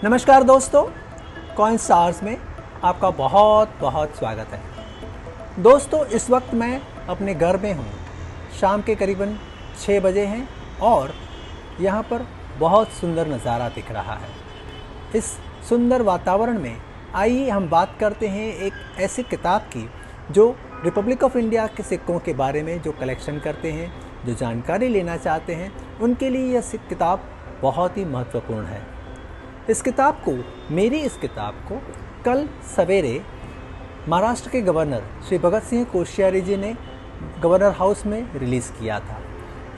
नमस्कार दोस्तों, coin stars में आपका बहुत बहुत स्वागत है। दोस्तों, इस वक्त मैं अपने घर में हूँ। शाम के करीबन 6 बजे हैं और यहाँ पर बहुत सुंदर नज़ारा दिख रहा है। इस सुंदर वातावरण में आइए हम बात करते हैं एक ऐसी किताब की जो रिपब्लिक ऑफ इंडिया के सिक्कों के बारे में जो कलेक्शन करते हैं, जो जानकारी लेना चाहते हैं, उनके लिए यह किताब बहुत ही महत्वपूर्ण है। इस किताब को कल सवेरे महाराष्ट्र के गवर्नर श्री भगत सिंह कोश्यारी जी ने गवर्नर हाउस में रिलीज़ किया था।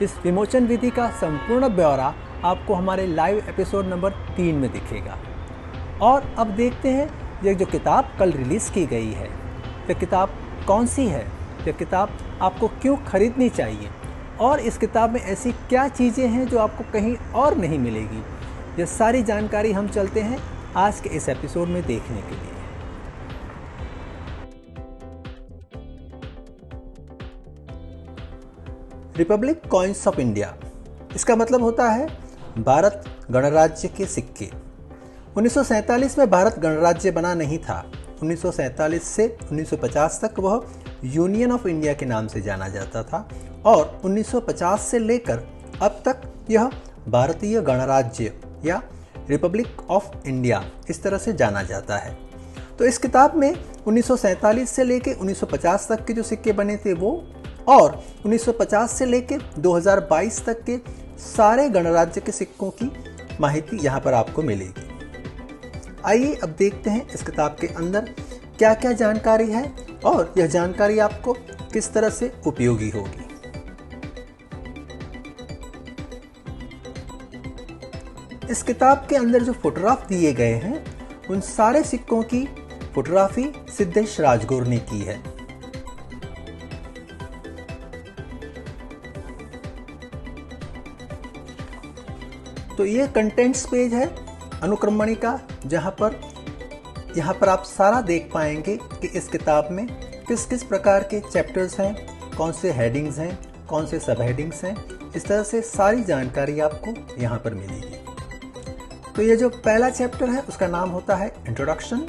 इस विमोचन विधि का संपूर्ण ब्यौरा आपको हमारे लाइव एपिसोड नंबर 3 में दिखेगा। और अब देखते हैं ये जो किताब कल रिलीज़ की गई है, यह किताब कौन सी है, यह किताब आपको क्यों खरीदनी चाहिए और इस किताब में ऐसी क्या चीज़ें हैं जो आपको कहीं और नहीं मिलेगी। ये सारी जानकारी हम चलते हैं आज के इस एपिसोड में देखने के लिए। रिपब्लिक कॉइन्स ऑफ इंडिया, इसका मतलब होता है भारत गणराज्य के सिक्के। 1947 में भारत गणराज्य बना नहीं था। 1947 से 1950 तक वह यूनियन ऑफ इंडिया के नाम से जाना जाता था और 1950 से लेकर अब तक यह भारतीय गणराज्य या रिपब्लिक ऑफ इंडिया इस तरह से जाना जाता है। तो इस किताब में 1947 से लेकर 1950 तक के जो सिक्के बने थे वो, और 1950 से लेकर 2022 तक के सारे गणराज्य के सिक्कों की माहिती यहाँ पर आपको मिलेगी। आइए अब देखते हैं इस किताब के अंदर क्या क्या जानकारी है और यह जानकारी आपको किस तरह से उपयोगी होगी। इस किताब के अंदर जो फोटोग्राफ दिए गए हैं उन सारे सिक्कों की फोटोग्राफी सिद्धेश राजगुरु ने की है। तो ये कंटेंट्स पेज है अनुक्रमणिका, जहाँ पर आप सारा देख पाएंगे कि इस किताब में किस किस प्रकार के चैप्टर्स हैं, कौन से हेडिंग्स हैं, कौन से सब हेडिंग्स हैं। इस तरह से सारी जानकारी आपको यहाँ पर मिलेगी। तो ये जो पहला चैप्टर है उसका नाम होता है इंट्रोडक्शन।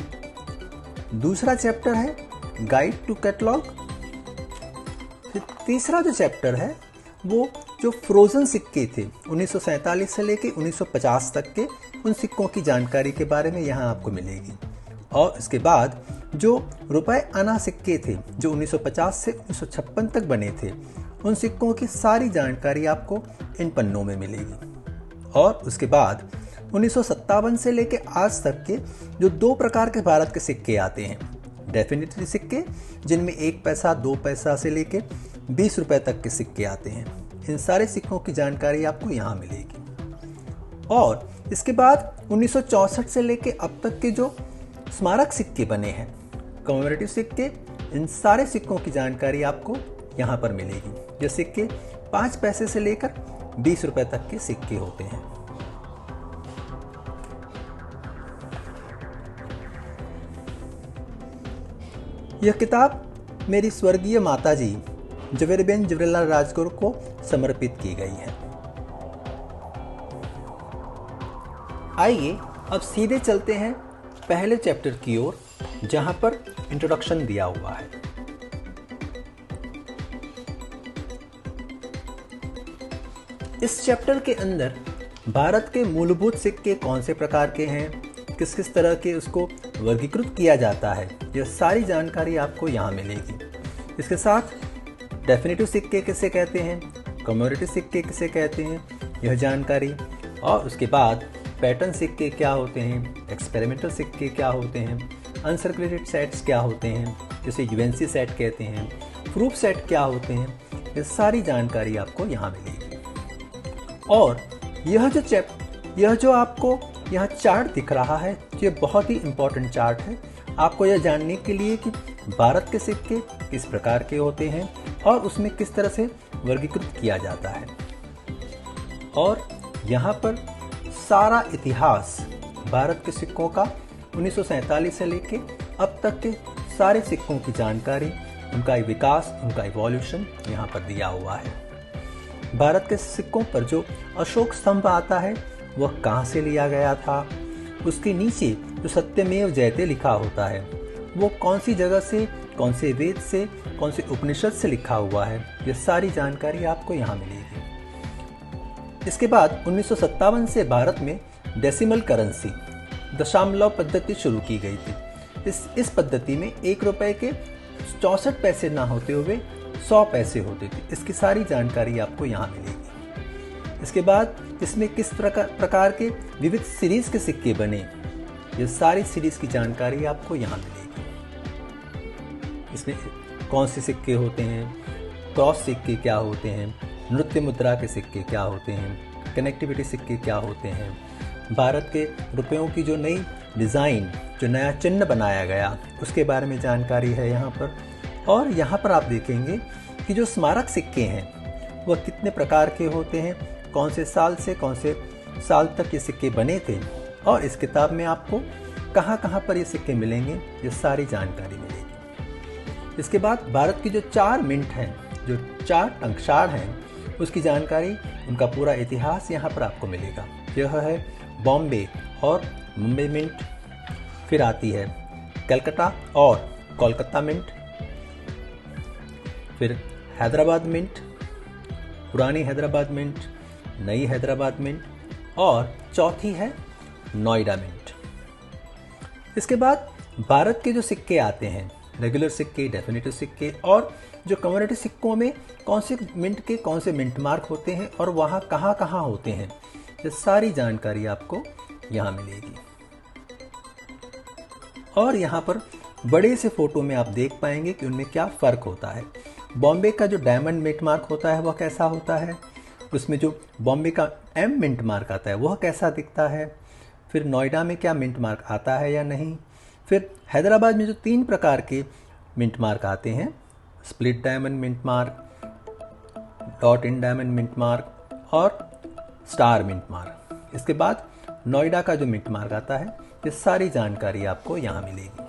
दूसरा चैप्टर है गाइड टू कैटलॉग। फिर तीसरा जो चैप्टर है वो जो फ्रोजन सिक्के थे 1947 से लेकर 1950 तक के, उन सिक्कों की जानकारी के बारे में यहाँ आपको मिलेगी। और इसके बाद जो रुपए आना सिक्के थे जो 1950 से 1956 तक बने थे, उन सिक्कों की सारी जानकारी आपको इन पन्नों में मिलेगी। और उसके बाद 1957 से लेकर आज तक के जो 2 प्रकार के भारत के सिक्के आते हैं, डेफिनेटली सिक्के जिनमें 1 पैसा 2 पैसा से लेकर 20 रुपए तक के सिक्के आते हैं, इन सारे सिक्कों की जानकारी आपको यहाँ मिलेगी। और इसके बाद 1964 से लेकर अब तक के जो स्मारक सिक्के बने हैं, कमेमोरेटिव सिक्के, इन सारे सिक्कों की जानकारी आपको यहाँ पर मिलेगी। ये सिक्के 5 पैसे से लेकर 20 रुपए तक के सिक्के होते हैं। यह किताब मेरी स्वर्गीय माताजी जवेरीबेन जवेरीलाल राजगुरु को समर्पित की गई है। आइए अब सीधे चलते हैं पहले चैप्टर की ओर, जहां पर इंट्रोडक्शन दिया हुआ है। इस चैप्टर के अंदर भारत के मूलभूत सिक्के कौन से प्रकार के हैं, किस किस तरह के उसको वर्गीकृत किया जाता है, यह सारी जानकारी आपको यहाँ मिलेगी। इसके साथ डेफिनेटिव सिक्के किसे कहते हैं, कमेमोरेटिव सिक्के किसे कहते हैं, यह जानकारी। और उसके बाद पैटर्न सिक्के क्या होते हैं, एक्सपेरिमेंटल सिक्के क्या होते हैं, अनसर्कुलेटेड सेट्स क्या होते हैं, जिसे यूएनसी सेट कहते हैं, प्रूफ सेट क्या होते हैं, यह सारी जानकारी आपको यहाँ मिलेगी। और यह जो आपको यहाँ चार्ट दिख रहा है, ये बहुत ही इम्पोर्टेंट चार्ट है आपको यह जानने के लिए कि भारत के सिक्के किस प्रकार के होते हैं और उसमें किस तरह से वर्गीकृत किया जाता है। और यहाँ पर सारा इतिहास भारत के सिक्कों का 1947 से लेके अब तक के सारे सिक्कों की जानकारी, उनका विकास, उनका इवोल्यूशन यहाँ पर दिया हुआ है। भारत के सिक्कों पर जो अशोक स्तंभ आता है वह कहाँ से लिया गया था, उसके नीचे जो सत्यमेव जयते लिखा होता है वो कौन सी जगह से, कौन से वेद से, कौन से उपनिषद से लिखा हुआ है, ये सारी जानकारी आपको यहाँ मिलेगी। इसके बाद 1957 से भारत में डेसिमल करेंसी, दशमलव पद्धति शुरू की गई थी। इस पद्धति में 1 रुपए के 64 पैसे ना होते हुए 100 पैसे होते थे। इसकी सारी जानकारी आपको यहाँ मिलेगी। इसके बाद इसमें किस प्रकार के विविध सीरीज के सिक्के बने, ये सारी सीरीज की जानकारी आपको यहाँ मिलेगी। इसमें कौन से सिक्के होते हैं, क्रॉस सिक्के क्या होते हैं, नृत्य मुद्रा के सिक्के क्या होते हैं, कनेक्टिविटी सिक्के क्या होते हैं, भारत के रुपयों की जो नई डिज़ाइन, जो नया चिन्ह बनाया गया उसके बारे में जानकारी है यहाँ पर। और यहाँ पर आप देखेंगे कि जो स्मारक सिक्के हैं वह कितने प्रकार के होते हैं, कौन से साल से कौन से साल तक ये सिक्के बने थे, और इस किताब में आपको कहाँ कहाँ पर ये सिक्के मिलेंगे, ये सारी जानकारी मिलेगी। इसके बाद भारत की जो 4 मिंट हैं, जो 4 टंकशाल हैं, उसकी जानकारी, उनका पूरा इतिहास यहाँ पर आपको मिलेगा। यह है बॉम्बे और मुंबई मिंट, फिर आती है कलकत्ता और कोलकाता मिंट, फिर हैदराबाद मिंट, पुरानी हैदराबाद मिंट, नई हैदराबाद मिंट, और चौथी है नोएडा मिंट। इसके बाद भारत के जो सिक्के आते हैं, रेगुलर सिक्के, डेफिनेटिव सिक्के, और जो कम्युनिटी सिक्कों में कौन से मिंट के कौन से मिंट मार्क होते हैं और वहाँ कहाँ कहाँ होते हैं, ये सारी जानकारी आपको यहाँ मिलेगी। और यहाँ पर बड़े से फोटो में आप देख पाएंगे कि उनमें क्या फ़र्क होता है। बॉम्बे का जो डायमंड मिंट मार्क होता है वह कैसा होता है, उसमें जो बॉम्बे का एम मिंट मार्क आता है वह कैसा दिखता है, फिर नोएडा में क्या मिंट मार्क आता है या नहीं, फिर हैदराबाद में जो 3 प्रकार के मिंट मार्क आते हैं, split diamond mint mark, dot in diamond mint mark और स्टार मिंट मार्क। इसके बाद नोएडा का जो मिंट मार्क आता है, ये सारी जानकारी आपको यहाँ मिलेगी।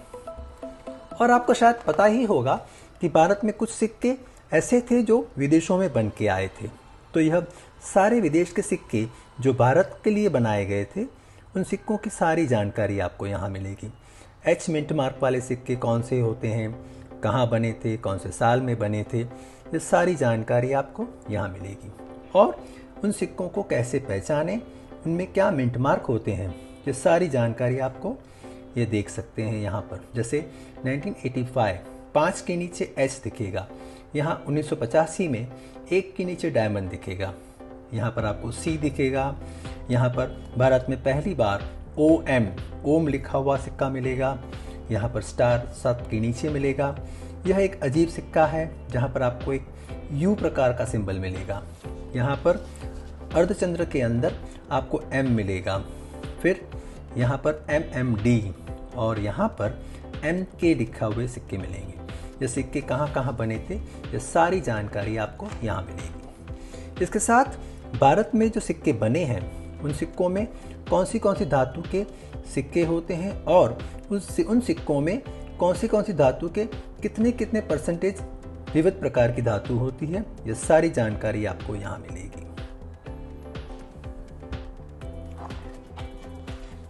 और आपको शायद पता ही होगा कि भारत में कुछ सिक्के ऐसे थे जो विदेशों में बन के आए थे, तो यह सारे विदेश के सिक्के जो भारत के लिए बनाए गए थे, उन सिक्कों की सारी जानकारी आपको यहाँ मिलेगी। एच मिंट मार्क वाले सिक्के कौन से होते हैं, कहाँ बने थे, कौन से साल में बने थे, ये सारी जानकारी आपको यहाँ मिलेगी। और उन सिक्कों को कैसे पहचानें, उनमें क्या मिंट मार्क होते हैं, ये सारी जानकारी आपको ये देख सकते हैं यहाँ पर। जैसे 1985 5 के नीचे एच दिखेगा, यहाँ 1985 में 1 के नीचे डायमंड दिखेगा, यहाँ पर आपको सी दिखेगा, यहाँ पर भारत में पहली बार ओम लिखा हुआ सिक्का मिलेगा, यहाँ पर स्टार 7 के नीचे मिलेगा। यह एक अजीब सिक्का है जहाँ पर आपको एक यू प्रकार का सिंबल मिलेगा, यहाँ पर अर्धचंद्र के अंदर आपको एम मिलेगा, फिर यहाँ पर MMD और यहाँ पर MK लिखा हुए सिक्के मिलेंगे। ये सिक्के कहाँ कहाँ बने थे, ये सारी जानकारी आपको यहाँ मिलेगी। इसके साथ भारत में जो सिक्के बने हैं उन सिक्कों में कौन सी धातु के सिक्के होते हैं और उन सिक्कों में कौन सी धातु के कितने परसेंटेज विविध प्रकार की धातु होती है, ये सारी जानकारी आपको यहाँ मिलेगी।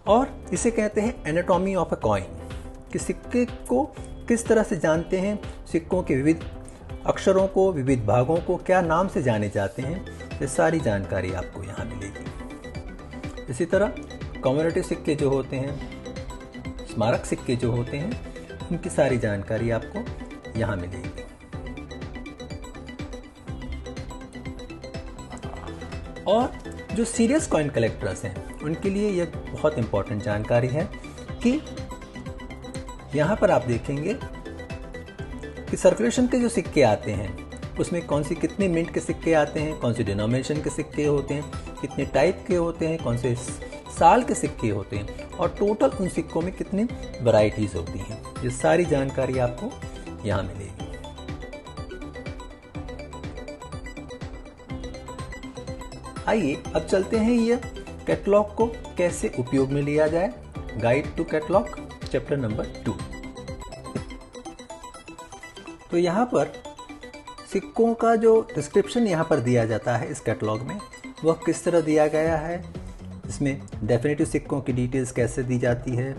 और इसे कहते हैं एनाटॉमी ऑफ अ कॉइन, कि सिक्के को किस तरह से जानते हैं, सिक्कों के विविध अक्षरों को, विविध भागों को क्या नाम से जाने जाते हैं, ये सारी जानकारी आपको यहाँ मिलेगी। इसी तरह कम्युनिटी सिक्के जो होते हैं, स्मारक सिक्के जो होते हैं, उनकी सारी जानकारी आपको यहाँ मिलेगी। और जो सीरियस कॉइन कलेक्टर्स हैं उनके लिए यह बहुत इंपॉर्टेंट जानकारी है कि यहाँ पर आप देखेंगे कि सर्कुलेशन के जो सिक्के आते हैं उसमें कौन सी कितने मिंट के सिक्के आते हैं, कौन सी डिनोमिनेशन के सिक्के होते हैं, कितने टाइप के होते हैं, कौन से साल के सिक्के होते हैं, और टोटल उन सिक्कों में कितनी वैरायटीज होती हैं, ये सारी जानकारी आपको यहाँ मिलेगी। आइए अब चलते हैं ये कैटलॉग को कैसे उपयोग में लिया जाए। Guide to catalog chapter number 2। तो यहाँ पर सिक्कों का जो डिस्क्रिप्शन यहाँ पर दिया जाता है इस कैटलॉग में, वह किस तरह दिया गया है, इसमें डेफिनेटिव सिक्कों की डिटेल्स कैसे दी जाती है,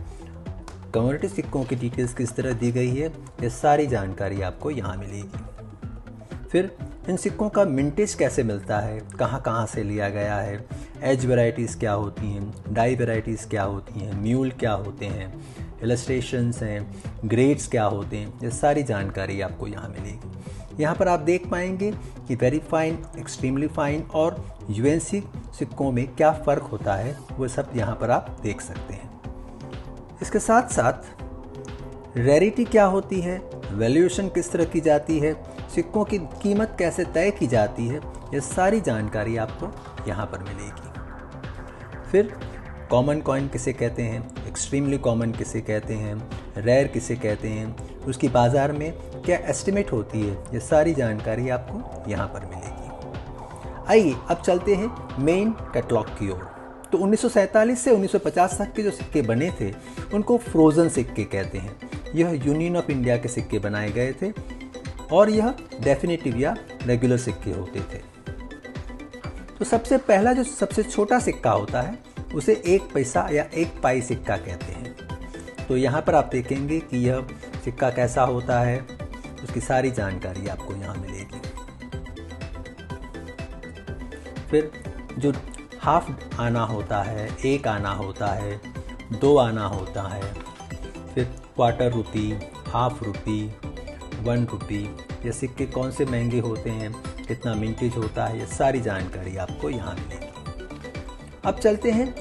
कम्युनिटी सिक्कों की डिटेल्स किस तरह दी गई है, ये सारी जानकारी आपको यहाँ मिलेगी। फिर इन सिक्कों का मिंटेज कैसे मिलता है, कहाँ कहाँ से लिया गया है, एज वैरायटीज़ क्या होती हैं, डाई वैरायटीज़ क्या होती हैं, म्यूल क्या होते हैं, इलस्ट्रेशंस हैं, ग्रेड्स क्या होते हैं, ये सारी जानकारी आपको यहाँ मिलेगी। यहाँ पर आप देख पाएंगे कि वेरी फाइन, एक्सट्रीमली फाइन और यूएनसी सिक्कों में क्या फ़र्क होता है, वो सब यहाँ पर आप देख सकते हैं। इसके साथ साथ रेरिटी क्या होती है, वैल्यूएशन किस तरह की जाती है, सिक्कों की कीमत कैसे तय की जाती है, ये सारी जानकारी आपको यहाँ पर मिलेगी। फिर कॉमन कॉइन किसे कहते हैं, एक्सट्रीमली कॉमन किसे कहते हैं, रेयर किसे कहते हैं, उसकी बाज़ार में क्या एस्टिमेट होती है, ये सारी जानकारी आपको यहाँ पर मिलेगी। आइए अब चलते हैं मेन कैटलॉग की ओर। तो 1947 से 1950 तक के जो सिक्के बने थे उनको फ्रोज़न सिक्के कहते हैं। यह यूनियन ऑफ इंडिया के सिक्के बनाए गए थे और यह डेफिनेटिव या रेगुलर सिक्के होते थे। तो सबसे पहला जो सबसे छोटा सिक्का होता है उसे 1 पैसा या 1 पाई सिक्का कहते हैं। तो यहाँ पर आप देखेंगे कि यह सिक्का कैसा होता है, उसकी सारी जानकारी आपको यहाँ मिलेगी। फिर जो हाफ आना होता है, 1 आना होता है, 2 आना होता है, फिर क्वार्टर रुपी, हाफ रुपी, 1 रुपी, ये सिक्के कौन से महंगे होते हैं, कितना मिंटेज होता है, ये सारी जानकारी आपको यहाँ मिलेगी। अब चलते हैं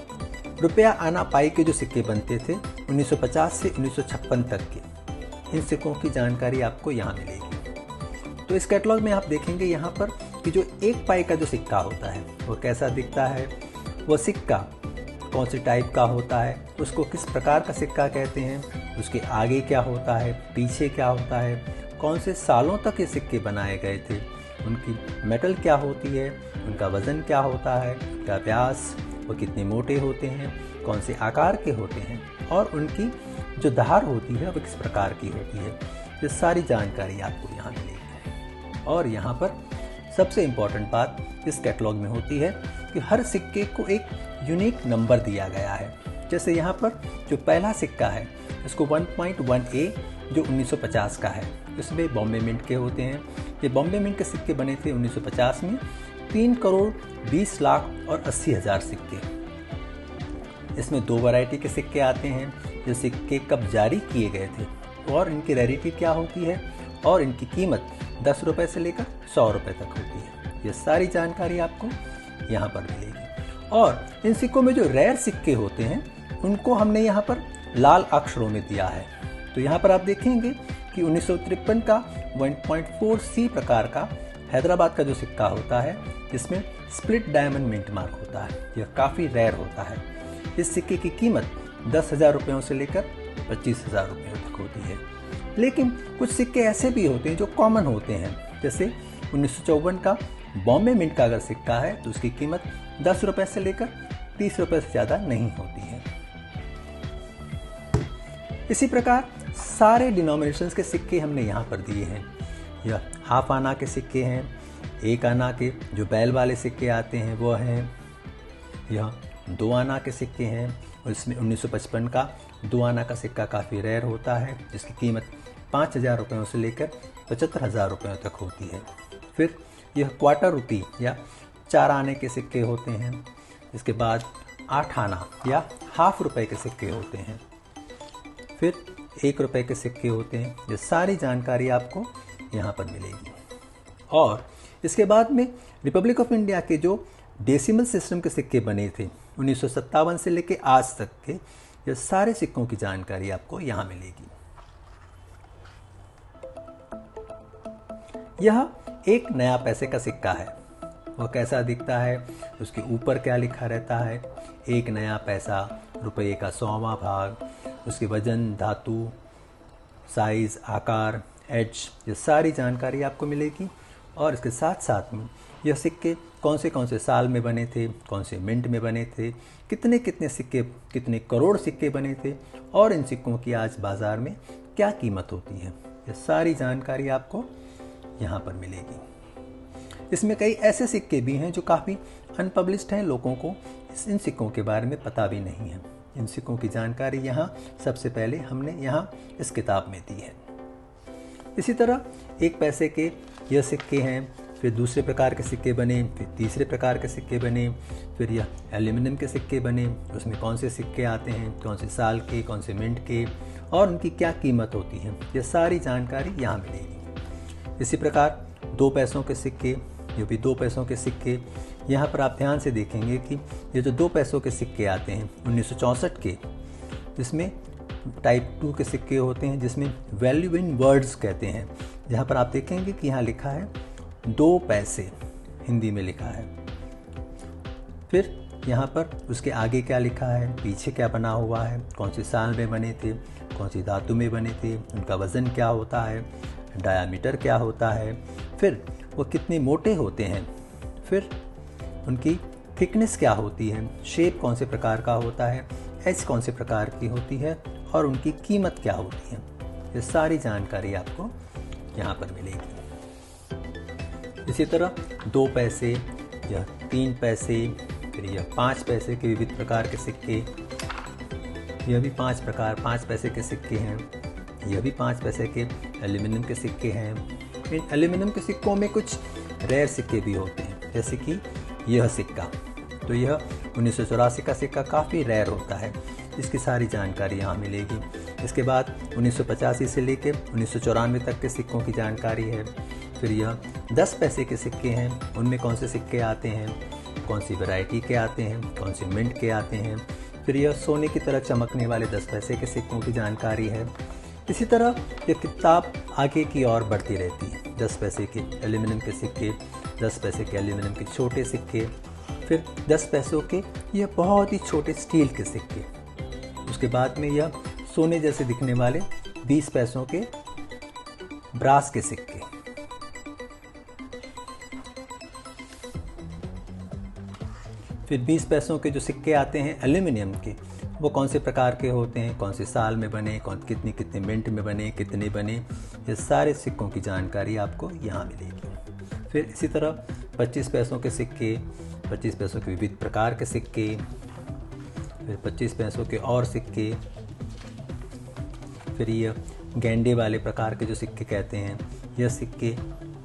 रुपया आना पाई के जो सिक्के बनते थे 1950 से 1956 तक के, इन सिक्कों की जानकारी आपको यहाँ मिलेगी। तो इस कैटलॉग में आप देखेंगे यहाँ पर कि जो 1 पाई का जो सिक्का होता है वो कैसा दिखता है, वो सिक्का कौन से टाइप का होता है, उसको किस प्रकार का सिक्का कहते हैं, उसके आगे क्या होता है, पीछे क्या होता है, कौन से सालों तक ये सिक्के बनाए गए थे, उनकी मेटल क्या होती है, उनका वज़न क्या होता है, उनका व्यास, वो कितने मोटे होते हैं, कौन से आकार के होते हैं और उनकी जो धार होती है वो किस प्रकार की होती है, ये सारी जानकारी आपको यहाँ मिलेगी। और यहाँ पर सबसे इम्पॉर्टेंट बात इस कैटलॉग में होती है कि हर सिक्के को एक यूनिक नंबर दिया गया है। जैसे यहाँ पर जो पहला सिक्का है इसको 1.1A जो 1950 का है, इसमें बॉम्बे मिंट के होते हैं। ये बॉम्बे मिंट के सिक्के बने थे 1950 में, 3 करोड़ 20 लाख और 80 हज़ार सिक्के। इसमें 2 वैरायटी के सिक्के आते हैं, जो सिक्के कब जारी किए गए थे और इनकी रेरिटी क्या होती है और इनकी कीमत 10 रुपये से लेकर 100 रुपये तक होती है। ये सारी जानकारी आपको यहाँ पर मिलेगी। और इन सिक्कों में जो रेयर सिक्के होते हैं उनको हमने यहाँ पर लाल अक्षरों में दिया है। तो यहाँ पर आप देखेंगे कि 1953 का 1.4C प्रकार का हैदराबाद का जो सिक्का होता है जिसमें स्प्लिट डायमंड मिंट मार्क होता है, यह काफ़ी रेयर होता है। इस सिक्के की कीमत 10,000 रुपयों से लेकर 25,000 रुपयों तक होती है। लेकिन कुछ सिक्के ऐसे भी होते हैं जो कॉमन होते हैं, जैसे 1954 का बॉम्बे मिंट का अगर सिक्का है तो उसकी कीमत 10 रुपये से लेकर 30 रुपये से ज़्यादा नहीं होती है। इसी प्रकार सारे डिनोमिनेशंस के सिक्के हमने यहाँ पर दिए हैं। यह हाफ आना के सिक्के हैं, 1 आना के जो बैल वाले सिक्के आते हैं वो हैं, यह 2 आना के सिक्के हैं और इसमें 1955 का 2 आना का सिक्का काफ़ी रेयर होता है जिसकी कीमत 5,000 रुपयों से लेकर 75,000 रुपयों तक होती है। फिर यह क्वार्टर रुपी या 4 आने के सिक्के होते हैं, इसके बाद 8 आना या हाफ रुपए के सिक्के होते हैं, फिर 1 रुपए के सिक्के होते हैं। ये सारी जानकारी आपको यहाँ पर मिलेगी। और इसके बाद में रिपब्लिक ऑफ इंडिया के जो डेसिमल सिस्टम के सिक्के बने थे 1957 से लेकर आज तक के, ये सारे सिक्कों की जानकारी आपको यहाँ मिलेगी। यह एक नया पैसे का सिक्का है। वह कैसा दिखता है, उसके ऊपर क्या लिखा रहता है, एक नया पैसा, रुपये का 100वां भाग, उसके वजन, धातु, साइज, आकार, एज, ये सारी जानकारी आपको मिलेगी। और इसके साथ साथ में यह सिक्के कौन से साल में बने थे, कौन से मिंट में बने थे, कितने कितने सिक्के, कितने करोड़ सिक्के बने थे और इन सिक्कों की आज बाज़ार में क्या कीमत होती है, ये सारी जानकारी आपको यहाँ पर मिलेगी। इसमें कई ऐसे सिक्के भी हैं जो काफ़ी अनपब्लिश्ड हैं, लोगों को इन सिक्कों के बारे में पता भी नहीं है। इन सिक्कों की जानकारी यहाँ सबसे पहले हमने यहाँ इस किताब में दी है। इसी तरह 1 पैसे के यह सिक्के हैं, फिर दूसरे प्रकार के सिक्के बने, फिर तीसरे प्रकार के सिक्के बने, फिर यह एल्यूमिनियम के सिक्के बने। उसमें कौन से सिक्के आते हैं, कौन से साल के, कौन से मिनट के और उनकी क्या कीमत होती है, यह सारी जानकारी यहाँ मिलेगी। इसी प्रकार 2 पैसों के सिक्के, ये भी 2 पैसों के सिक्के, यहाँ पर आप ध्यान से देखेंगे कि ये जो 2 पैसों के सिक्के आते हैं 1964 के, जिसमें टाइप 2 के सिक्के होते हैं जिसमें वैल्यू इन वर्ड्स कहते हैं, जहाँ पर आप देखेंगे कि यहाँ लिखा है 2 पैसे, हिंदी में लिखा है। फिर यहाँ पर उसके आगे क्या लिखा है, पीछे क्या बना हुआ है, कौन से साल में बने थे, कौन सी धातु में बने थे, उनका वज़न क्या होता है, डायामीटर क्या होता है, फिर वो कितने मोटे होते हैं, फिर उनकी थिकनेस क्या होती है, शेप कौन से प्रकार का होता है, एज कौन से प्रकार की होती है और उनकी कीमत क्या होती है। ये सारी जानकारी आपको यहाँ पर मिलेगी। इसी तरह 2 पैसे या 3 पैसे, फिर यह 5 पैसे के विविध प्रकार के सिक्के, यह भी 5 पैसे के सिक्के हैं, यह भी 5 पैसे के एल्यूमिनियम के सिक्के हैं। इन एल्यूमिनियम के सिक्कों में कुछ रेयर सिक्के भी होते हैं, जैसे कि यह सिक्का, तो यह 1984 का सिक्का काफ़ी रेयर होता है, इसकी सारी जानकारी यहाँ मिलेगी। इसके बाद 1985 से लेकर 1994 तक के सिक्कों की जानकारी है। फिर यह 10 पैसे के सिक्के हैं, उनमें कौन से सिक्के आते हैं, कौन सी वैरायटी के आते हैं, कौन से मिंट के आते हैं। फिर यह सोने की तरह चमकने वाले 10 पैसे के सिक्कों की जानकारी है। इसी तरह ये किताब आगे की ओर बढ़ती रहती है। 10 पैसे के एल्यूमिनियम के सिक्के, 10 पैसे के एल्यूमिनियम के छोटे सिक्के, फिर 10 पैसों के यह बहुत ही छोटे स्टील के सिक्के, उसके बाद में यह सोने जैसे दिखने वाले 20 पैसों के ब्रास के सिक्के। फिर 20 पैसों के जो सिक्के आते हैं एल्यूमिनियम के, वो कौन से प्रकार के होते हैं, कौन से साल में बने, कितने मिनट में बने, कितने बने, ये सारे सिक्कों की जानकारी आपको यहाँ मिलेगी। फिर इसी तरह 25 पैसों के सिक्के, 25 पैसों के विविध प्रकार के सिक्के, फिर 25 पैसों के और सिक्के, फिर ये गेंडे वाले प्रकार के जो सिक्के कहते हैं, यह सिक्के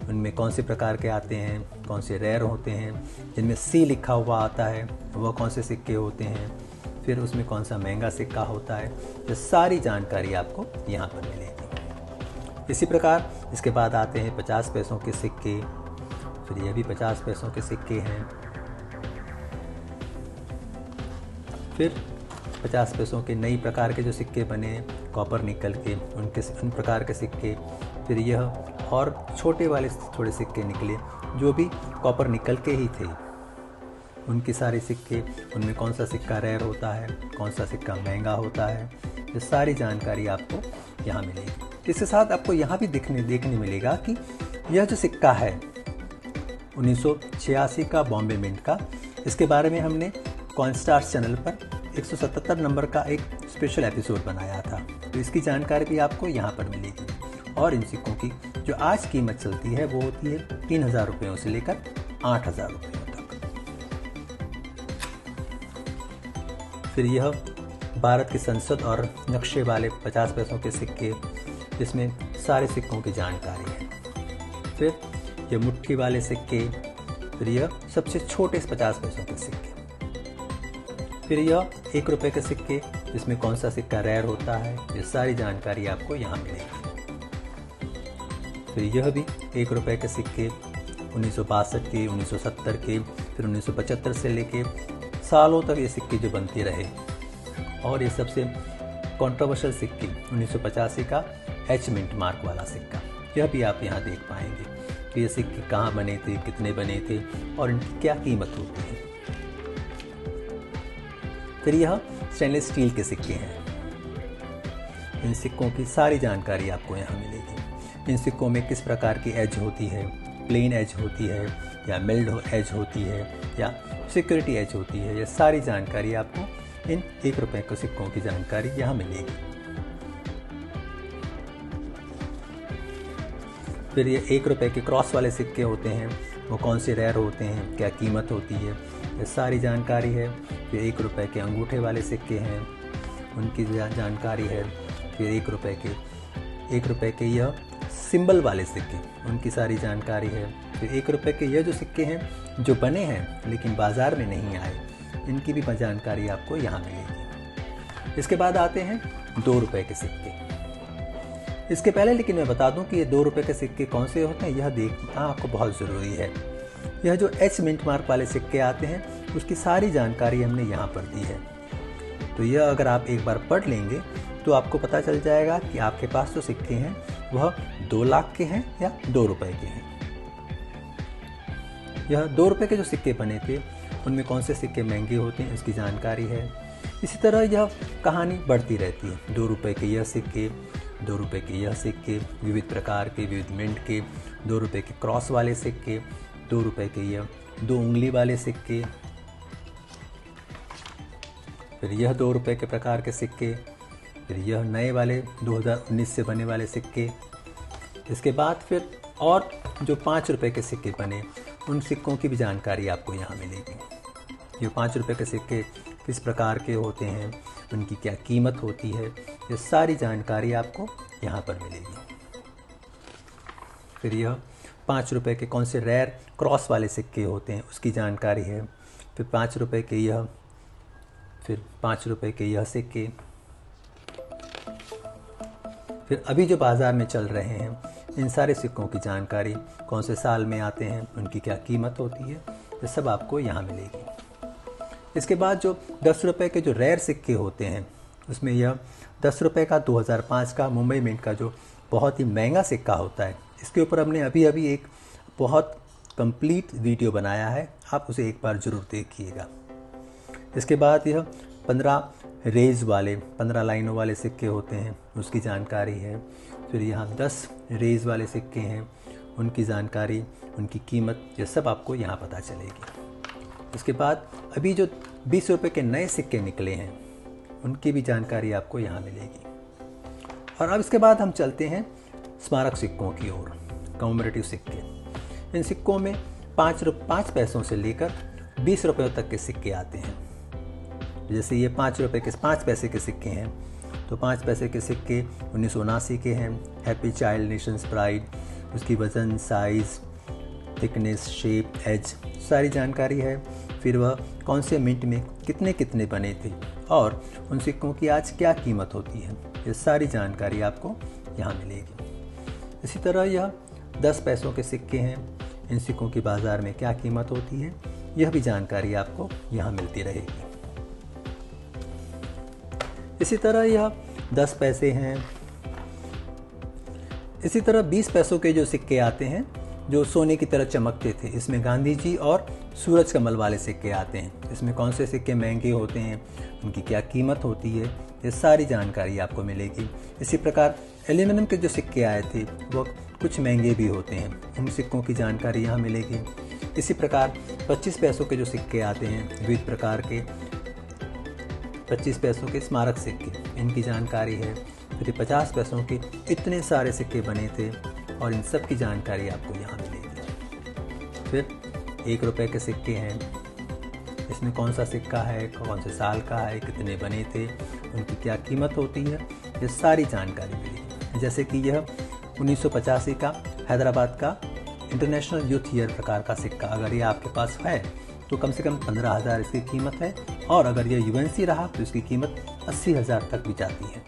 उनमें कौन से प्रकार के आते हैं, कौन से रेयर होते हैं, जिनमें सी लिखा हुआ आता है, वह कौन से सिक्के होते हैं, फिर उसमें कौन सा महंगा सिक्का होता है, ये सारी जानकारी आपको यहाँ पर मिलेगी। इसी प्रकार इसके बाद आते हैं 50 पैसों के सिक्के, फिर यह भी 50 पैसों के सिक्के हैं। फिर 50 पैसों के नई प्रकार के जो सिक्के बने कॉपर निकल के, उन प्रकार के सिक्के। फिर यह और छोटे वाले थोड़े सिक्के निकले जो भी कॉपर निकल के ही थे, उनके सारे सिक्के, उनमें कौन सा सिक्का रेयर होता है, कौन सा सिक्का महंगा होता है, ये सारी जानकारी आपको यहाँ मिलेगी। इसके साथ आपको यहाँ भी देखने मिलेगा कि यह जो सिक्का है 1986 का बॉम्बे मिंट का, इसके बारे में हमने कॉइन स्टार्स चैनल पर 177 नंबर का एक स्पेशल एपिसोड बनाया था, तो इसकी जानकारी भी आपको यहाँ पर मिलेगी। और इन सिक्कों की जो आज कीमत चलती है वो होती है 3000 रुपयों से लेकर 8000 रुपयों तक। फिर यह भारत की संसद और नक्शे वाले 50 पैसों के सिक्के, जिसमें सारे सिक्कों की जानकारी है। फिर यह मुट्ठी वाले सिक्के, फिर यह सबसे छोटे 50 पैसों के सिक्के, फिर यह 1 रुपये के सिक्के, जिसमें कौन सा सिक्का रेयर होता है, ये सारी जानकारी आपको यहाँ मिलेगी। फिर यह भी 1 रुपये के सिक्के 1962 के, 1970 के, फिर 1975 से लेके सालों तक ये सिक्के जो बनते रहे। और ये सबसे कंट्रोवर्शियल सिक्के 1985 का एच मिंट मार्क वाला सिक्का, यह भी आप यहाँ देख पाएंगे कि ये सिक्के कहाँ बने थे, कितने बने थे और इनकी क्या कीमत होती है। फिर यह स्टेनलेस स्टील के सिक्के हैं। इन सिक्कों की सारी जानकारी आपको यहाँ मिलेगी। इन सिक्कों में किस प्रकार की एज होती है, प्लेन एज होती है या मिल्ड एज होती है या सिक्योरिटी एज होती है, ये सारी जानकारी आपको इन 1 रुपये के सिक्कों की जानकारी यहाँ मिलेगी। फिर ये 1 रुपये के क्रॉस वाले सिक्के होते हैं, वो कौन से रेयर होते हैं, क्या कीमत होती है, ये सारी जानकारी है। फिर 1 रुपए के अंगूठे वाले सिक्के हैं, उनकी जानकारी है। फिर 1 रुपए के यह सिंबल वाले सिक्के, उनकी सारी जानकारी है। फिर 1 रुपए के यह जो सिक्के हैं जो बने हैं लेकिन बाज़ार में नहीं आए, इनकी भी जानकारी आपको यहाँ मिलेगी। इसके बाद आते हैं 2 रुपए के सिक्के। इसके पहले लेकिन मैं बता दूं कि ये 2 रुपए के सिक्के कौन से होते हैं, यह देखना आपको बहुत ज़रूरी है। यह जो एच मिंट मार्क वाले सिक्के आते हैं उसकी सारी जानकारी हमने यहाँ पर दी है। तो यह अगर आप एक बार पढ़ लेंगे तो आपको पता चल जाएगा कि आपके पास जो सिक्के हैं वह 2 लाख के हैं या 2 रुपए के हैं। यह 2 रुपए के जो सिक्के बने थे उनमें कौन से सिक्के महंगे होते हैं इसकी जानकारी है। इसी तरह यह कहानी बढ़ती रहती है। 2 रुपए के यह सिक्के, 2 रुपए के यह सिक्के, विविध प्रकार के, विविध मिंट के, 2 रुपए के क्रॉस वाले सिक्के, 2 रुपए के यह 2 उंगली वाले सिक्के, फिर यह 2 रुपए के प्रकार के सिक्के, फिर यह नए वाले 2019 से बने वाले सिक्के। इसके बाद फिर और जो 5 रुपए के सिक्के बने उन सिक्कों की भी जानकारी आपको यहाँ मिलेगी। ये 5 रुपए के सिक्के किस प्रकार के होते हैं, उनकी क्या कीमत होती है, ये सारी जानकारी आपको यहाँ पर मिलेगी। फिर यह 5 रुपए के कौन से रेयर क्रॉस वाले सिक्के होते हैं उसकी जानकारी है। फिर 5 रुपए के यह, फिर 5 रुपए के यह सिक्के, फिर अभी जो बाज़ार में चल रहे हैं इन सारे सिक्कों की जानकारी, कौन से साल में आते हैं, उनकी क्या कीमत होती है, ये सब आपको यहाँ मिलेगी। इसके बाद जो 10 रुपए के जो रेयर सिक्के होते हैं उसमें यह 10 रुपए का 2005 का मुंबई मिंट का जो बहुत ही महंगा सिक्का होता है, इसके ऊपर हमने अभी एक बहुत कंप्लीट वीडियो बनाया है, आप उसे एक बार ज़रूर देखिएगा। इसके बाद यह 15 रेज वाले 15 लाइनों वाले सिक्के होते हैं, उसकी जानकारी है। फिर यहाँ 10 रेज वाले सिक्के हैं, उनकी जानकारी, उनकी कीमत, ये सब आपको यहाँ पता चलेगी। इसके बाद अभी जो 20 रुपए के नए सिक्के निकले हैं उनकी भी जानकारी आपको यहाँ मिलेगी। और अब इसके बाद हम चलते हैं स्मारक सिक्कों की ओर, कॉमेमोरेटिव सिक्के। इन सिक्कों में 5 पैसों से लेकर 20 रुपयों तक के सिक्के आते हैं। जैसे ये 5 पैसे के सिक्के हैं, तो 5 पैसे के सिक्के 1979 के हैं। हैप्पी चाइल्ड नेशंस प्राइड, उसकी वज़न, साइज़, थिकनेस, शेप, एज, सारी जानकारी है। फिर वह कौन से मिंट में कितने कितने बने थे और उन सिक्कों की आज क्या कीमत होती है, ये सारी जानकारी आपको यहाँ मिलेगी। इसी तरह यह 10 पैसों के सिक्के हैं, इन सिक्कों की बाज़ार में क्या कीमत होती है, यह भी जानकारी आपको यहाँ मिलती रहेगी। इसी तरह यह 10 पैसे हैं। इसी तरह 20 पैसों के जो सिक्के आते हैं जो सोने की तरह चमकते थे, इसमें गांधी जी और सूरज कमल वाले सिक्के आते हैं। इसमें कौन से सिक्के महंगे होते हैं, उनकी क्या कीमत होती है, ये सारी जानकारी आपको मिलेगी। इसी प्रकार एल्यूमिनियम के जो सिक्के आए थे वो कुछ महंगे भी होते हैं, उन सिक्कों की जानकारी यहाँ मिलेगी। इसी प्रकार 25 पैसों के जो सिक्के आते हैं, विविध प्रकार के 25 पैसों के स्मारक सिक्के, इनकी जानकारी है। फिर 50 पैसों के इतने सारे सिक्के बने थे और इन सब की जानकारी आपको यहाँ मिलेगी। फिर 1 रुपए के सिक्के हैं, इसमें कौन सा सिक्का है, कौन से साल का है, कितने बने थे, उनकी क्या कीमत होती है, ये सारी जानकारी मिलेगी। जैसे कि यह 1985 का हैदराबाद का इंटरनेशनल यूथ ईयर प्रकार का सिक्का, अगर ये आपके पास है तो कम से कम 15,000 इसकी कीमत है, और अगर यह यूएनसी रहा तो इसकी कीमत 80,000 तक भी जाती है।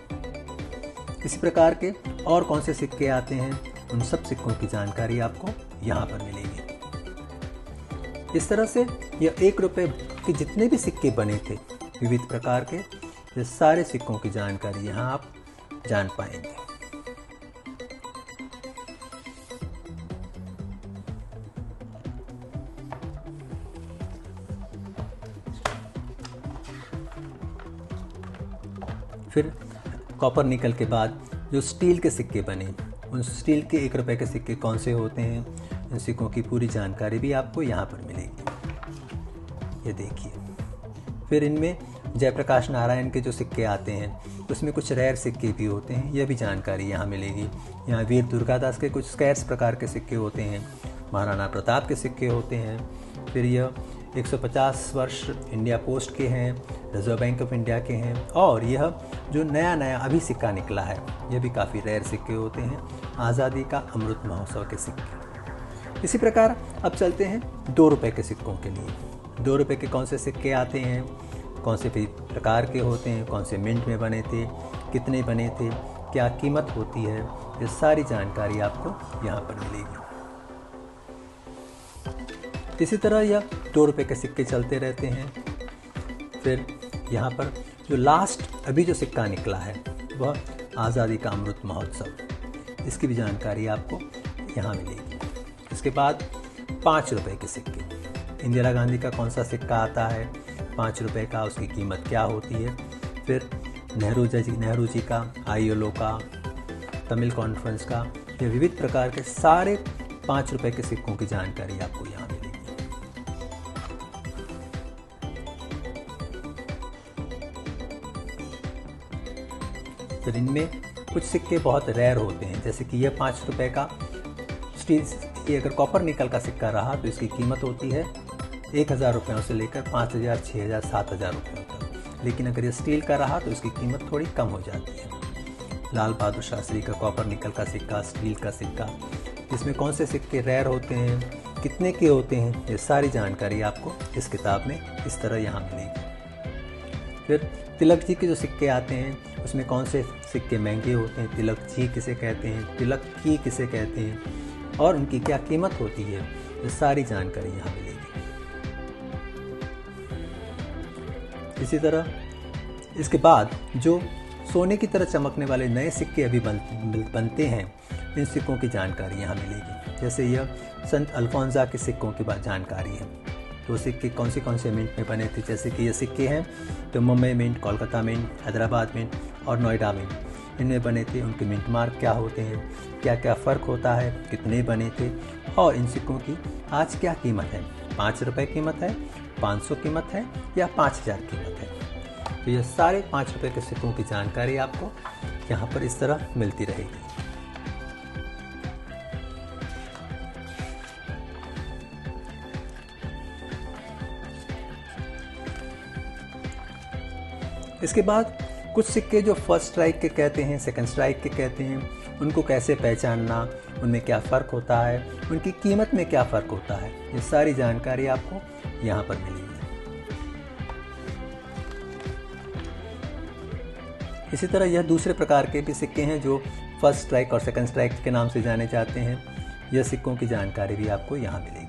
इसी प्रकार के और कौन से सिक्के आते हैं, उन सब सिक्कों की जानकारी आपको यहाँ पर मिलेगी। इस तरह से यह 1 रुपए के जितने भी सिक्के बने थे विविध प्रकार के, ये सारे सिक्कों की जानकारी यहाँ आप जान पाएंगे। फिर कॉपर निकल के बाद जो स्टील के सिक्के बने, उन स्टील के 1 रुपए के सिक्के कौन से होते हैं, इन सिक्कों की पूरी जानकारी भी आपको यहाँ पर मिलेगी। ये देखिए। फिर इनमें जयप्रकाश नारायण के जो सिक्के आते हैं उसमें कुछ रेयर सिक्के भी होते हैं, यह भी जानकारी यहाँ मिलेगी। यहाँ वीर दुर्गादास के कुछ स्कैर्स प्रकार के सिक्के होते हैं, महाराणा प्रताप के सिक्के होते हैं। फिर यह 150 वर्ष इंडिया पोस्ट के हैं, रिजर्व बैंक ऑफ इंडिया के हैं। और यह जो नया अभी सिक्का निकला है, यह भी काफ़ी रेयर सिक्के होते हैं, आज़ादी का अमृत महोत्सव के सिक्के। इसी प्रकार अब चलते हैं 2 रुपये के सिक्कों के लिए। 2 रुपये के कौन से सिक्के आते हैं, कौन से प्रकार के होते हैं, कौन से मिंट में बने थे, कितने बने थे, क्या कीमत होती है, ये सारी जानकारी आपको यहाँ पर मिलेगी। इसी तरह यह 2 रुपये के सिक्के चलते रहते हैं। फिर यहाँ पर जो लास्ट अभी जो सिक्का निकला है वह आज़ादी का अमृत महोत्सव, इसकी भी जानकारी आपको यहाँ मिलेगी। इसके बाद 5 रुपये के सिक्के, इंदिरा गांधी का कौन सा सिक्का आता है 5 रुपये का, उसकी कीमत क्या होती है। फिर नेहरू जी का, ILO का, तमिल कॉन्फ्रेंस का, ये विविध प्रकार के सारे 5 रुपये के सिक्कों की जानकारी आपको यहाँ मिलेगी। फिर इनमें कुछ सिक्के बहुत रेयर होते हैं, जैसे कि यह 5 रुपये का स्टील, ये अगर कॉपर निकल का सिक्का रहा तो इसकी कीमत होती है 1000 रुपयों से लेकर 5000, 6000, 7000 रुपयों तक। लेकिन अगर ये स्टील का रहा तो इसकी कीमत थोड़ी कम हो जाती है। लाल बहादुर शास्त्री का कॉपर निकल का सिक्का, स्टील का सिक्का, इसमें कौन से सिक्के रेयर होते हैं, कितने के होते हैं, ये सारी जानकारी आपको इस किताब में इस तरह यहाँ मिलेगी। फिर तिलक जी के जो सिक्के आते हैं उसमें कौन से सिक्के महंगे होते हैं, तिलक जी किसे कहते हैं, तिलक की किसे कहते हैं, और उनकी क्या कीमत होती है, ये सारी जानकारी यहाँ मिलेगी। इसी तरह इसके बाद जो सोने की तरह चमकने वाले नए सिक्के अभी बनते हैं, इन सिक्कों की जानकारी यहाँ मिलेगी। जैसे यह संत अल्फोंसा के सिक्कों की जानकारी है, तो सिक्के कौन से मिंट में बने थे। जैसे कि ये सिक्के हैं तो Mumbai mint, Kolkata mint, Hyderabad mint और नोएडा मिंट, इनमें बने थे। उनके मिंट मार्क क्या होते हैं, क्या क्या फ़र्क होता है, कितने बने थे, और इन सिक्कों की आज क्या कीमत है, 5 रुपये कीमत है, 500 कीमत है या 5000 कीमत है। तो ये सारे 5 रुपये के सिक्कों की जानकारी आपको यहाँ पर इस तरह मिलती रहेगी। इसके बाद कुछ सिक्के जो फर्स्ट स्ट्राइक के कहते हैं, सेकंड स्ट्राइक के कहते हैं, उनको कैसे पहचानना, उनमें क्या फ़र्क होता है, उनकी कीमत में क्या फ़र्क होता है, ये सारी जानकारी आपको यहाँ पर मिलेगी। इसी तरह यह दूसरे प्रकार के भी सिक्के हैं जो फर्स्ट स्ट्राइक और सेकंड स्ट्राइक के नाम से जाने जाते हैं। यह सिक्कों की जानकारी भी आपको यहाँ मिलेगी।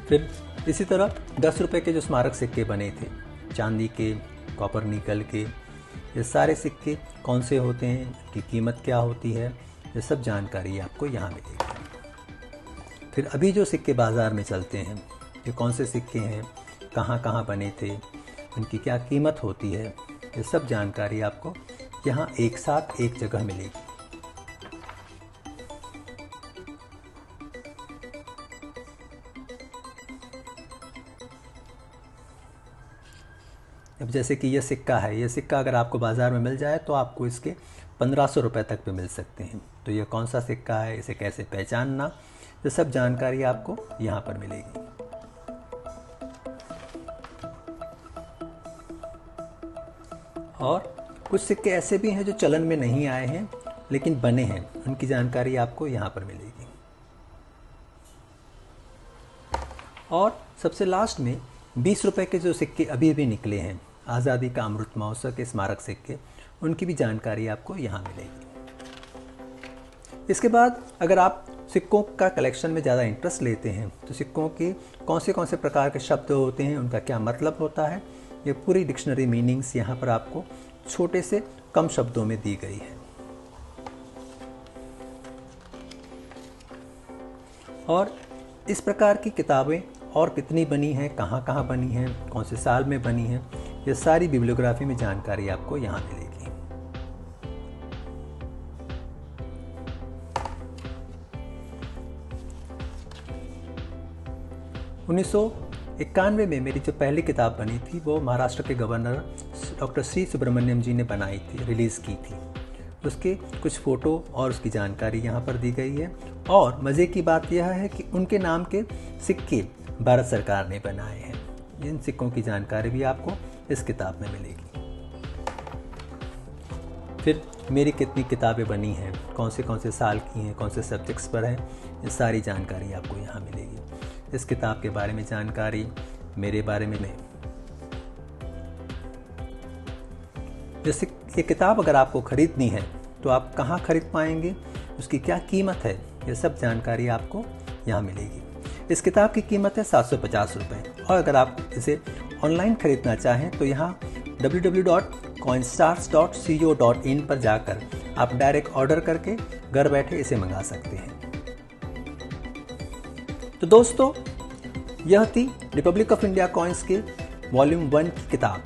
फिर इसी तरह 10 रुपये के जो स्मारक सिक्के बने थे, चांदी के, कॉपर निकल के, ये सारे सिक्के कौन से होते हैं, उनकी कीमत क्या होती है, ये सब जानकारी आपको यहाँ मिलेगी। फिर अभी जो सिक्के बाज़ार में चलते हैं, ये कौन से सिक्के हैं, कहाँ कहाँ बने थे, उनकी क्या कीमत होती है, ये सब जानकारी आपको यहाँ एक साथ एक जगह मिलेगी। अब जैसे कि यह सिक्का है, यह सिक्का अगर आपको बाज़ार में मिल जाए तो आपको इसके 1500 रुपये तक भी मिल सकते हैं। तो यह कौन सा सिक्का है, इसे कैसे पहचानना, ये सब जानकारी आपको यहाँ पर मिलेगी। और कुछ सिक्के ऐसे भी हैं जो चलन में नहीं आए हैं लेकिन बने हैं, उनकी जानकारी आपको यहाँ पर मिलेगी। और सबसे लास्ट में 20 रुपये के जो सिक्के अभी भी निकले हैं, आज़ादी का अमृत महोत्सव के स्मारक सिक्के, उनकी भी जानकारी आपको यहाँ मिलेगी। इसके बाद अगर आप सिक्कों का कलेक्शन में ज़्यादा इंटरेस्ट लेते हैं तो सिक्कों के कौन से प्रकार के शब्द होते हैं, उनका क्या मतलब होता है, ये पूरी डिक्शनरी मीनिंग्स यहाँ पर आपको छोटे से कम शब्दों में दी गई है। और इस प्रकार की किताबें और कितनी बनी हैं, कहाँ कहाँ बनी हैं, कौन से साल में बनी हैं, ये सारी बिब्लियोग्राफी में जानकारी आपको यहाँ मिलेगी। 1991 में मेरी जो पहली किताब बनी थी वो महाराष्ट्र के गवर्नर डॉक्टर सी सुब्रमण्यम जी ने बनाई थी, रिलीज़ की थी। उसके कुछ फ़ोटो और उसकी जानकारी यहाँ पर दी गई है। और मज़े की बात यह है कि उनके नाम के सिक्के भारत सरकार ने बनाए हैं। इन सिक्कों की जानकारी भी आपको इस किताब में मिलेगी। फिर मेरी कितनी किताबें बनी हैं, कौन से साल की हैं, कौन से सब्जेक्ट्स पर हैं, ये सारी जानकारी आपको यहाँ मिलेगी। इस किताब के बारे में जानकारी, मेरे बारे में जैसे ये किताब अगर आपको ख़रीदनी है तो आप कहाँ ख़रीद पाएंगे, उसकी क्या कीमत है, ये सब जानकारी आपको यहाँ मिलेगी। इस किताब की कीमत है 750 रुपये और अगर आप इसे ऑनलाइन ख़रीदना चाहें तो यहाँ www.coinstars.co.in पर जाकर आप डायरेक्ट ऑर्डर करके घर बैठे इसे मंगा सकते हैं। तो दोस्तों, यह थी रिपब्लिक ऑफ इंडिया कॉइन्स के वॉल्यूम 1 की किताब।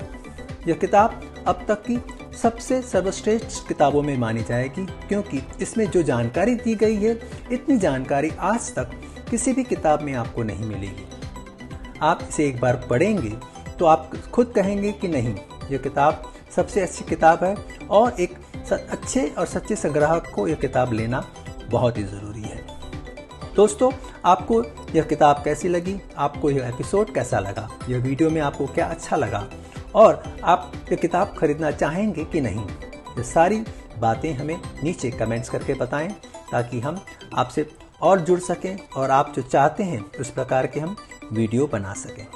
यह किताब अब तक की सबसे सर्वश्रेष्ठ किताबों में मानी जाएगी, क्योंकि इसमें जो जानकारी दी गई है, इतनी जानकारी आज तक किसी भी किताब में आपको नहीं मिलेगी। आप इसे एक बार पढ़ेंगे तो आप खुद कहेंगे कि नहीं, यह किताब सबसे अच्छी किताब है और एक अच्छे और सच्चे संग्राहक को यह किताब लेना बहुत ही ज़रूरी है। दोस्तों, आपको यह किताब कैसी लगी, आपको यह एपिसोड कैसा लगा, यह वीडियो में आपको क्या अच्छा लगा और आप यह किताब खरीदना चाहेंगे कि नहीं, ये सारी बातें हमें नीचे कमेंट्स करके बताएं ताकि हम आपसे और जुड़ सकें और आप जो चाहते हैं उस प्रकार के हम वीडियो बना सकें।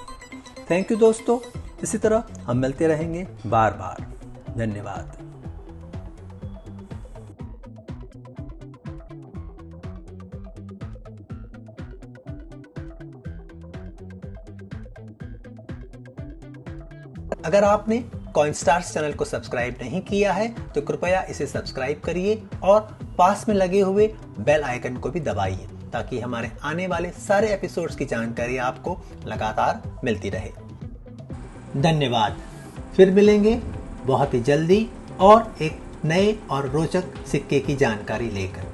थैंक यू दोस्तों, इसी तरह हम मिलते रहेंगे बार बार। धन्यवाद। अगर आपने कॉइनस्टार्स चैनल को सब्सक्राइब नहीं किया है तो कृपया इसे सब्सक्राइब करिए और पास में लगे हुए बेल आइकन को भी दबाइए ताकि हमारे आने वाले सारे एपिसोड्स की जानकारी आपको लगातार मिलती रहे। धन्यवाद। फिर मिलेंगे बहुत ही जल्दी और एक नए और रोचक सिक्के की जानकारी लेकर।